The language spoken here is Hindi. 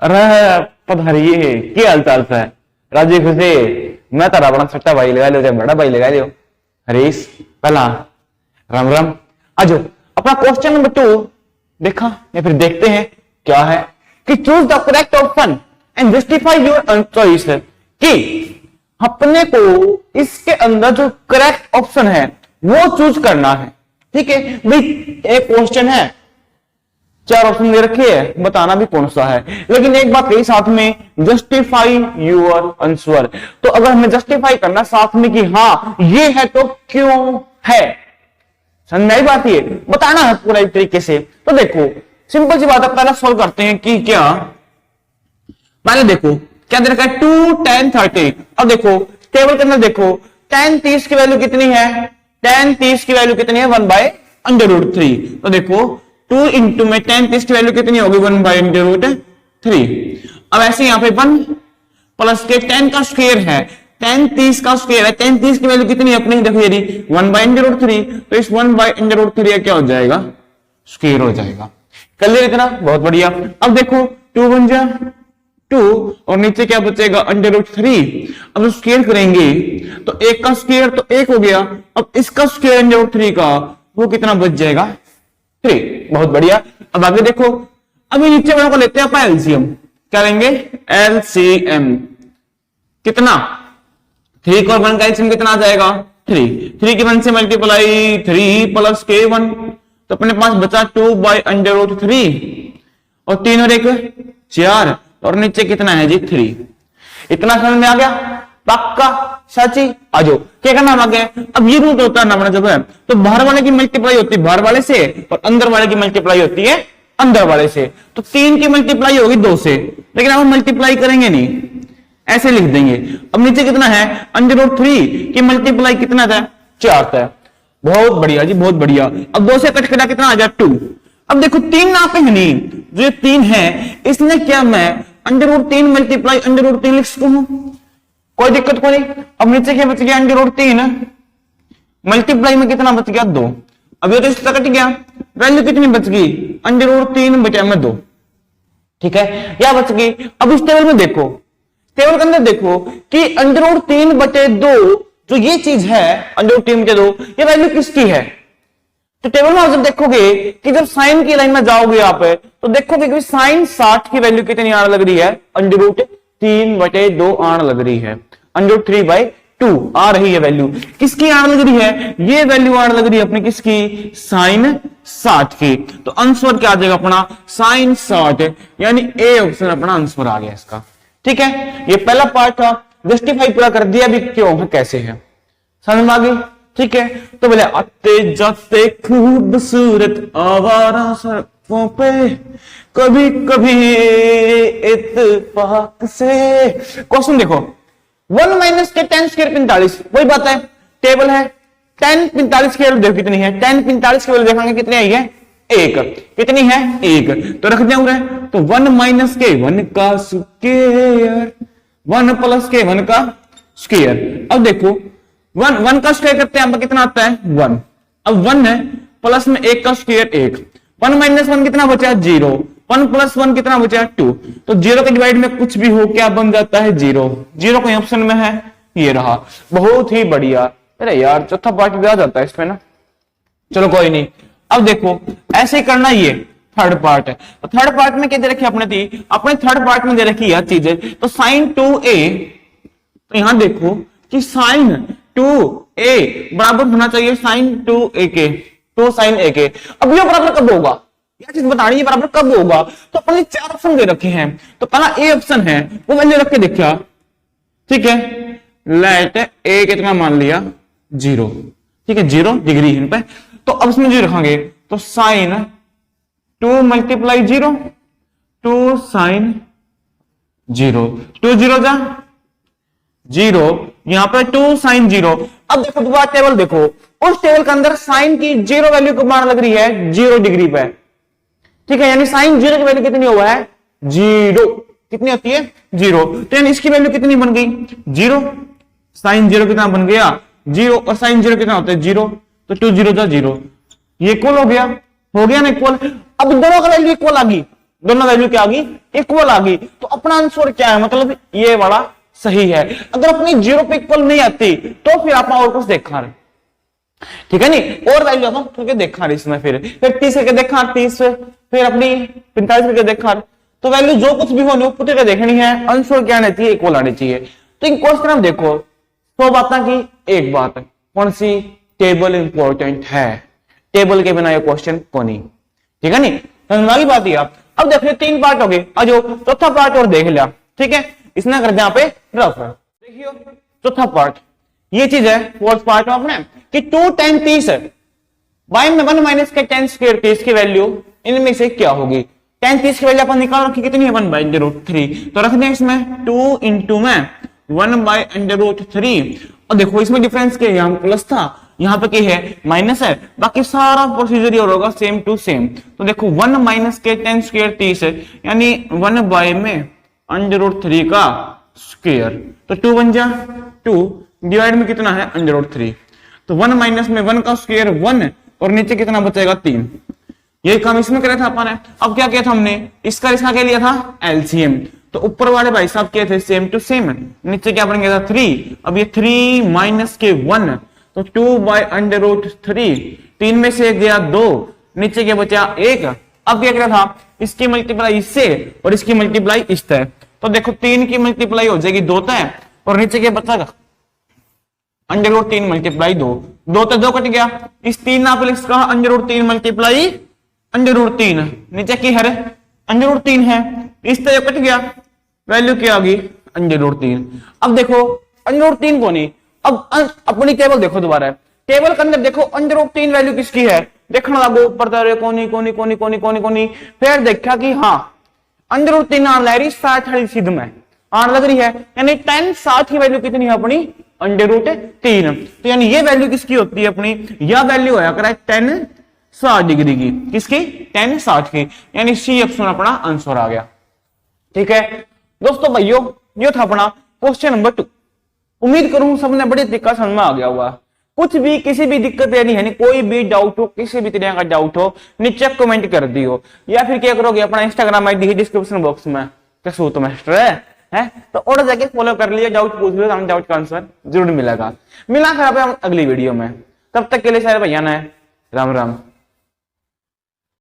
अरे पधारिए, क्या हाल चाल है राजी खुशी। मैं तारा बड़ा छोटा भाई लगा लियो, बड़ा भाई लगा लियो। हरीश पहला राम राम। आज अपना क्वेश्चन नंबर 2 देखा या फिर देखते हैं क्या है कि choose the correct option and justify your choice. कि अपने को इसके अंदर जो करेक्ट ऑप्शन है वो चूज करना है। ठीक है भाई, एक क्वेश्चन है, 4 ऑप्शन दे रखे हैं, बताना भी कौन सा है। लेकिन एक बात कही साथ में, जस्टिफाई योर आंसर। तो अगर हमें जस्टिफाई करना साथ में कि हाँ ये है तो क्यों है, समझ में आई बात, ये बताना है पूरा एक तरीके से। तो देखो सिंपल सी बात है, पहले सॉल्व करते हैं कि क्या। पहले देखो क्या दे रखा है, 2 10 30। अब देखो टेबल के अंदर देखो tan 30 की वैल्यू कितनी है, tan 30 की वैल्यू कितनी है 1/√3। तो देखो 2 इंटू में tan 30 की वैल्यू कितनी होगी 1/√3। अब ऐसे यहां पे 1 प्लस के tan का स्क्वायर है, tan 30 का स्क्वायर है, tan 30 की वैल्यू कितनी है अपने देखो यदि 1/√3। तो इस 1/√3 क्या हो जाएगा, स्क्वायर हो जाएगा। कर लिया इतना, बहुत बढ़िया। अब देखो 2 1 जा 2 और नीचे क्या बचेगा √3। अब जो स्क्वायर करेंगे तो 1 का स्क्वायर तो 1 हो गया, अब इसका स्क्वायर √3 का वो कितना बच जाएगा 3। बहुत बढ़िया। अब आगे देखो, अभी नीचे वालों को लेते हैं अपन एलसीएम। क्या लेंगे एलसीएम, कितना 3 और 1 का एलसीएम कितना आ जाएगा 3 के 1 से मल्टीप्लाई 3 प्लस के 1। तो अपने पास बचा 2/√3 और 3 और 1 4 और नीचे कितना है जी 3। इतना समझ में आ गया, पक्का सची। आजो क्या करना हम आगे, अब ये रूट होता है ना अपना जब है तो बाहर वाले की मल्टीप्लाई होती है बाहर वाले से और अंदर वाले की मल्टीप्लाई होती है अंदर वाले से। तो 3 की मल्टीप्लाई होगी 2 से, लेकिन हम मल्टीप्लाई करेंगे नहीं, ऐसे लिख देंगे। अब नीचे कितना है √3 की मल्टीप्लाई कितना था 4 था। बहुत बढ़िया जी, बहुत बढ़िया। अब 2 से कट कटा कितना आ जाए 2। अब देखो 3 ना पे है नहीं, जो 3 है इसने क्या मैं √3 मल्टीप्लाई √3 लिख सकता हूं, कोई दिक्कत कोई नहीं। अब नीचे क्या बच गया √3 मल्टीप्लाई में कितना बच गया 2। अब ये तो इसका कट गया, वैल्यू कितनी बच गई √3/2। ठीक है, क्या बच गई। अब इस टेबल में देखो, टेबल के अंदर देखो कि √3/2 जो ये चीज है √3/2 ये वैल्यू किसकी है। तो टेबल में आप जब देखोगे कि जब साइन की लाइन में जाओगे आप तो देखोगे कि साइन 60 की वैल्यू कितनी आने लग रही है √3/2 आने लग रही है, √3/2 आ रही है वैल्यू। किसकी आने लग रही है, ये वैल्यू आने लग रही है अपनी किसकी, साइन 60 की। तो आंसर क्या आ जाएगा अपना साइन 60, यानी ए ऑप्शन अपना आंसर आ गया इसका। ठीक है, ये पहला पार्ट था, जस्टिफाई पूरा कर दिया भी क्यों है कैसे है, समझ में आ गई। ठीक है, तो बोले आते जाते खूबसूरत आवारा सड़कों पे कभी कभी इत्तेफाक से। क्वेश्चन देखो 1 माइनस के 10 स्क्वायर 45, वही बात है, टेबल है 10 45 की वैल्यू देखो कितनी है, 10 45 की वैल्यू देखेंगे कितनी आई है 1, कितनी है 1, तो रख देंगे। तो 1 माइनस के 1 का स्क्वायर 1 प्लस के 1 का स्क्वायर। अब देखो 1 का स्क्वायर करते हैं कितना आता है 1। अब 1 है प्लस में 1 का स्क्वायर 1, 1 माइनस 1 कितना बचा 0, 1 प्लस 1 कितना बचा 2। तो 0 के डिवाइड में कुछ भी हो क्या बन जाता है 0, 0 कोई ऑप्शन में है, ये रहा। बहुत ही बढ़िया। अरे यार चौथा पार्ट भी आ जाता है इसमें ना, चलो कोई नहीं। अब देखो ऐसे ही करना, ये थर्ड पार्ट है। तो थर्ड पार्ट में क्या दे रखी अपने थी, अपने थर्ड पार्ट में दे रखी यह चीजें। तो साइन 2a, तो यहां देखो कि साइन 2a बराबर होना चाहिए साइन 2a के, 2 साइन a के। अब ये बराबर कब होगा, यह चीज बतानी है बराबर कब होगा। तो अपने 4 ऑप्शन दे रखे हैं, तो पहला ए ऑप्शन है वो वैल्यू रख के देखा। ठीक है, लेट ए कितना मान लिया 0, ठीक है 0 डिग्री इन पे। तो अब इसमें 0 रखेंगे तो साइन 2 मल्टीप्लाई 0, 2 साइन 0, 2 0 जा 0, यहां पर 2 साइन 0। अब देखो दोबारा टेबल देखो, उस टेबल के अंदर साइन की 0 वैल्यू को मान लग रही है 0 डिग्री पे। ठीक है, यानी साइन 0 की वैल्यू कितनी हुआ है 0, कितनी होती है 0। तो यानी इसकी वैल्यू कितनी बन गई 0, साइन 0 कितना बन गया 0 और साइन 0 कितना होता है 0। तो 2 0 जा 0, ये इक्वल हो गया ना इक्वल। अब दोनों का वैल्यू इक्वल आ गई, दोनों वैल्यू क्या आ गई, इक्वल आ गई। तो अपना आंसर क्या है, मतलब ये वाला सही है। अगर अपनी 0 पे इक्वल नहीं आती तो फिर आप और कुछ देखा रहे, ठीक है नहीं, और वैल्यू आप करके देखा रहे इसमें, फिर 30 करके देखा, 30 फिर अपनी 45 करके देखा। तो वैल्यू जो कुछ भी होनी पुट करके देखनी है, आंसर क्या आनी चाहिए, इक्वल आनी चाहिए। तो इन क्वेश्चन हम देखो 100 बातें की, एक बात कौन सी, टेबल इंपॉर्टेंट है, टेबल के बिना ये क्वेश्चन को नहीं, ठीक है नहीं, समझ बात है आप। अब देखिए 3 पार्ट हो गए, जो चौथा पार्ट और देख लिया, ठीक है, इसने कर दिया यहाँ पे रफ। देखियो चौथा पार्ट ये चीज है, फोर्थ पार्ट में अपने कि 2 10 30 बाय में 1 माइनस के 10 स्क्वायर 30 की वैल्यू इनमें से क्या होगी। 10 30 की वैल्यू अपन निकाल रखी कितनी है, 1/√3, तो रख दें इसमें 2 इंटू में 1/√3। और देखो इसमें डिफरेंस क्या है, यहाँ प्लस था, यहाँ पे क्या है माइनस है, बाकी सारा प्रोसीजर ये होगा सेम टू सेम। तो देखो 1 माइनस के 10 स्क्वायर 30 है, यानी 1/√3 का स्क्वायर, तो 2 बन जा 2 डिवाइड में कितना है √3, तो 1 माइनस में 1 का स्क्वायर 1 और नीचे कितना बचेगा 3। यही काम इसमें करा था अपन ने। अब क्या किया था हमने, इसका क्या लिया था एलसीएम, तो ऊपर वाले भाई साहब क्या थे सेम टू सेम, नीचे क्या बन गया था 3। अब ये 3 माइनस के 1 तो 2/√3, 3 में से गया 2, नीचे क्या बचा 1। अब क्या किया था, इसकी मल्टीप्लाई इससे और इसकी मल्टीप्लाई इस तय, तो देखो 3 की मल्टीप्लाई हो जाएगी 2 तय और नीचे क्या बचेगा √3 मल्टीप्लाई 2, 2 तय 2 कट गया, इस 3 ना प्लस का √3 मल्टीप्लाई √3, नीचे की है √3 है, इस तय कट गया, वैल्यू क्या आ गई √3। अब देखो √3 को नहीं, अब अपनी टेबल देखो दोबारा, टेबल के अंदर देखो √3 वैल्यू किसकी है, देखना लागो ऊपर कोनी कोनी कोनी कोनी कोनी कोनी, फिर देखा कि हाँ √3 आने लग रही 60 सिद्ध में आने लग रही है, यानी 10 60 की वैल्यू कितनी है अपनी √3। तो यानी ये वैल्यू किसकी होती है अपनी, यह वैल्यू होया करा 10 60 डिग्री की, किसकी 10 60 की, यानी सी ऑप्शन अपना आंसर आ गया। ठीक है दोस्तों भाइयों, ये था अपना क्वेश्चन नंबर 2। उम्मीद करूं सबने बड़ी तरीका समझ में आ गया हुआ। कुछ भी किसी भी दिक्कत है नहीं, कोई भी डाउट हो, किसी भी तरह का डाउट हो, नीचे कमेंट कर दियो, या फिर क्या करोगे अपना इंस्टाग्राम आईडी डिस्क्रिप्शन बॉक्स में, कैसे मास्टर है तो और जाके फॉलो कर लिया, डाउट पूछ लो, हम डाउट का आंसर जरूर मिलेगा। मिला फिर अगली वीडियो में, तब तक के लिए सारे भैया ने राम राम।